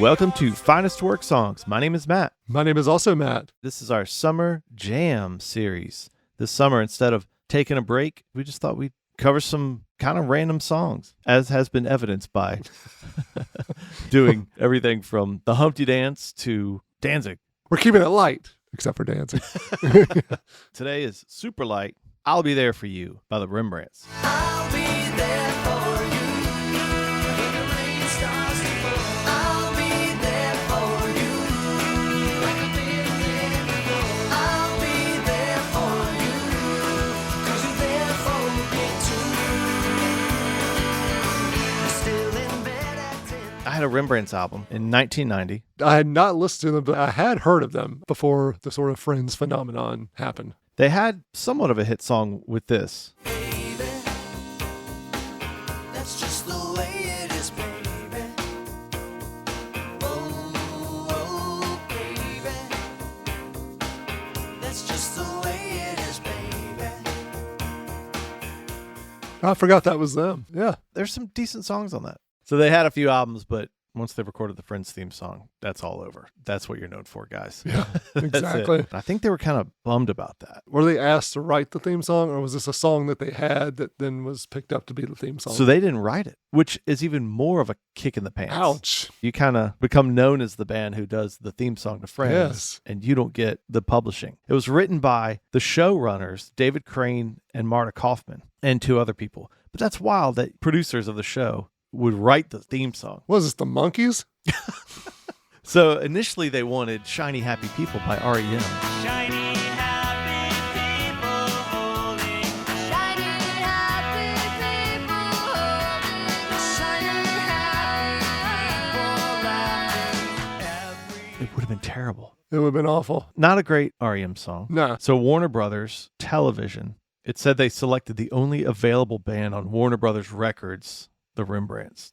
Welcome to Finest Worksongs. My name is Matt. My name is also Matt. This is our Summer Jam series. This summer, instead of taking a break, we just thought we'd cover some kind of random songs, as has been evidenced by doing everything from the Humpty Dance to Danzig. We're keeping it light, except for dancing. Today is super light. I'll Be There For You by the Rembrandts. I'll be there for you when the rain starts to fall. I'll be there for you like I've been there before. I'll be there for you 'cause you're there for me too. You're still in bed at 10. I had a Rembrandts album in 1990. I had not listened to them, but I had heard of them before the sort of Friends phenomenon happened. They had somewhat of a hit song with this. Baby, that's just the way it is, baby. Oh, baby, that's just the way it is, baby. I forgot that was them. Yeah. There's some decent songs on that. So they had a few albums, but once they recorded the Friends theme song, that's all over. That's what you're known for, guys. Yeah, That's exactly. it. I think they were kind of bummed about that. Were they asked to write the theme song, or was this a song that they had that then was picked up to be the theme song? So they didn't write it, which is even more of a kick in the pants. Ouch. You kind of become known as the band who does the theme song to Friends, Yes. and you don't get the publishing. It was written by the showrunners, David Crane and Marta Kaufman, and two other people. But that's wild that producers of the show would write the theme song. Was this the Monkees? So initially they wanted Shiny Happy People by REM. Shiny happy people holding. Shiny happy people holding. Shiny happy people laughing. It would have been terrible. It would have been awful. Not a great REM song. Nah. So Warner Brothers Television, it said they selected the only available band on Warner Brothers Records, the Rembrandts.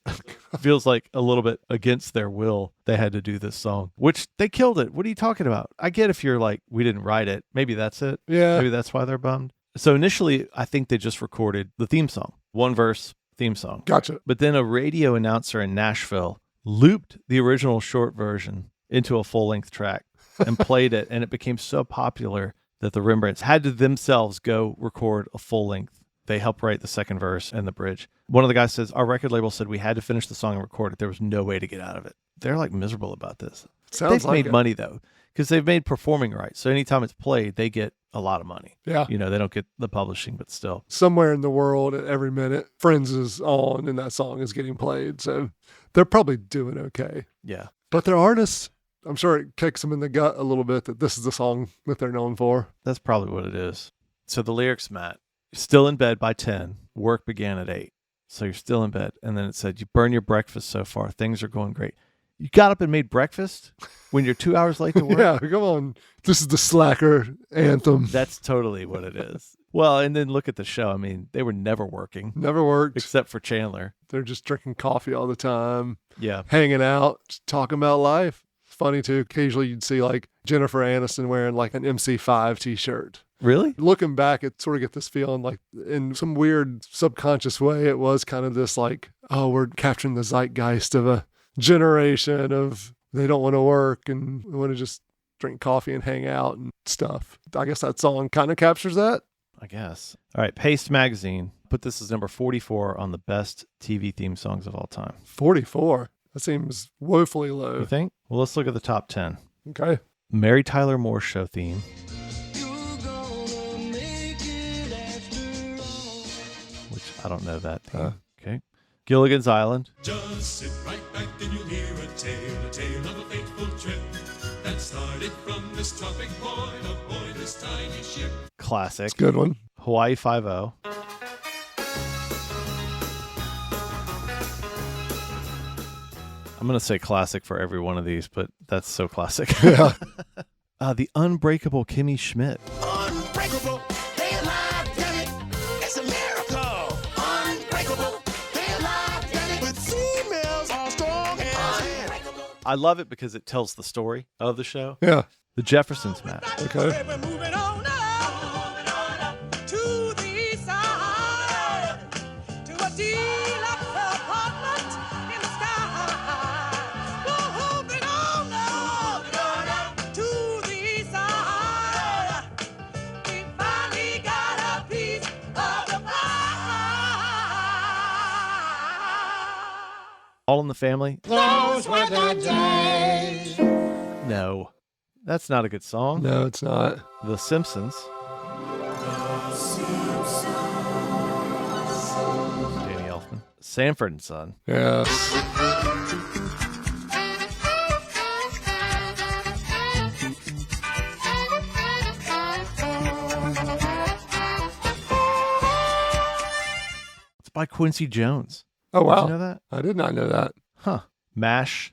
Feels like a little bit against their will they had to do this song, which they killed it. What are you talking about? I get if you're like, we didn't write it. Maybe that's it. Yeah. Maybe that's why they're bummed. So initially, I think they just recorded the theme song, one verse theme song. Gotcha. But then a radio announcer in Nashville looped the original short version into a full-length track and played it, and it became so popular that the Rembrandts had to themselves go record a full-length. They helped write the second verse and the bridge. One of the guys says, our record label said we had to finish the song and record it. There was no way to get out of it. They're like miserable about this. Sounds They've like made it. money though, because they've made performing rights. So anytime it's played, they get a lot of money. Yeah. You know, they don't get the publishing, but still. Somewhere in the world at every minute, Friends is on and that song is getting played. So they're probably doing okay. Yeah. But their artists, I'm sure it kicks them in the gut a little bit that this is the song that they're known for. That's probably what it is. So the lyrics, Matt, still in bed by 10, work began at 8. So you're still in bed. And then it said, you burn your breakfast so far. Things are going great. You got up and made breakfast when you're 2 hours late to work? Yeah, come on. This is the slacker anthem. That's totally what it is. Well, and then look at the show. I mean, they were never working Never worked. except for Chandler. They're just drinking coffee all the time, Yeah. hanging out, just talking about life. It's funny too. Occasionally you'd see like Jennifer Aniston wearing like an MC5 t-shirt. Really? Looking back, it sort of get this feeling like in some weird subconscious way, it was kind of this like, oh, we're capturing the zeitgeist of a generation of they don't want to work and want to just drink coffee and hang out and stuff. I guess that song kind of captures that. I guess. All right. Paste Magazine put this as number 44 on the best TV theme songs of all time. 44. That seems woefully You low. think? Well, let's look at the top 10. Okay. Mary Tyler Moore Show theme. You're gonna make it after all. Which I don't know that theme. Okay. Gilligan's Island. Just sit right back and you'll hear a tale of a fateful trip that started from this tropic point aboard this tiny ship. Classic. It's a good one. Hawaii Five-0. I'm going to say classic for every one of these, but that's so classic. Yeah. The Unbreakable Kimmy Schmidt. Unbreakable, they alive, damn it. It's a miracle. Unbreakable, they alive, damn it. But females are strong and unbreakable. I love it because it tells the story of the show. Yeah. The Jeffersons, Matt. Okay. We're moving on up to the east side, to a deluxe apartment in the sky. Whoa, All in the Family? Those were the days. No. That's not a good song. No, it's not. The Simpsons. Danny Elfman. Sanford and Son. Yes. It's by Quincy Jones. Oh, wow. Did you know that? I did not know that. Huh. MASH.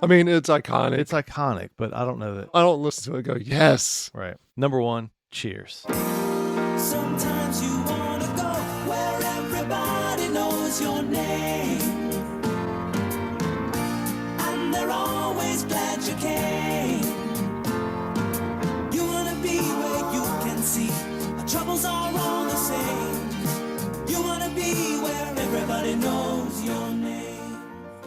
I mean, it's iconic. It's iconic, but I don't know that. I don't listen to it and go, yes. Right. Number 1, Cheers. Sometimes you wanna go where everybody knows your name, and they're always glad you came. You wanna be where you can see our troubles are all the same. You wanna be where everybody knows your name.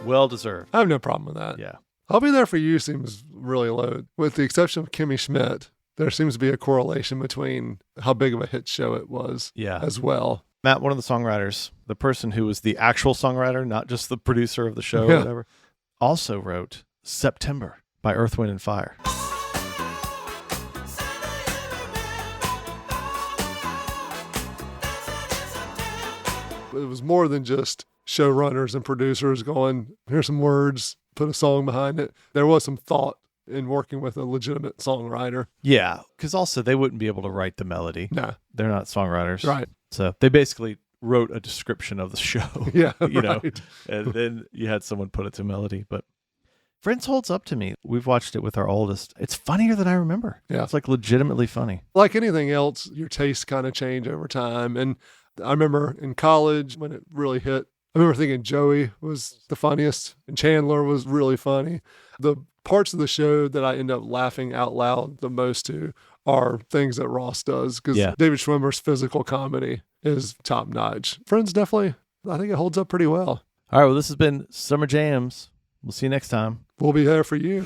Well deserved. I have no problem with that. Yeah. I'll Be There For You seems really low. With the exception of Kimmy Schmidt, there seems to be a correlation between how big of a hit show it was Yeah. as well. Matt, one of the songwriters, the person who was the actual songwriter, not just the producer of the show Yeah. or whatever, also wrote September by Earth, Wind, and Fire. It was more than just showrunners and producers going, here's some words, put a song behind it. There was some thought in working with a legitimate songwriter. Yeah, because also they wouldn't be able to write the melody. No. They're not songwriters. Right. So they basically wrote a description of the show. Yeah. you know, right. and then you had someone put it to melody. But Friends holds up to me. We've watched it with our oldest. It's funnier than I remember. Yeah. It's like legitimately funny. Like anything else, your tastes kind of change over time. And I remember in college when it really hit, I remember thinking Joey was the funniest and Chandler was really funny. The parts of the show that I end up laughing out loud the most to are things that Ross does because Yeah. David Schwimmer's physical comedy is top notch. Friends definitely, I think it holds up pretty well. All right. Well, this has been Summer Jams. We'll see you next time. We'll be there for you.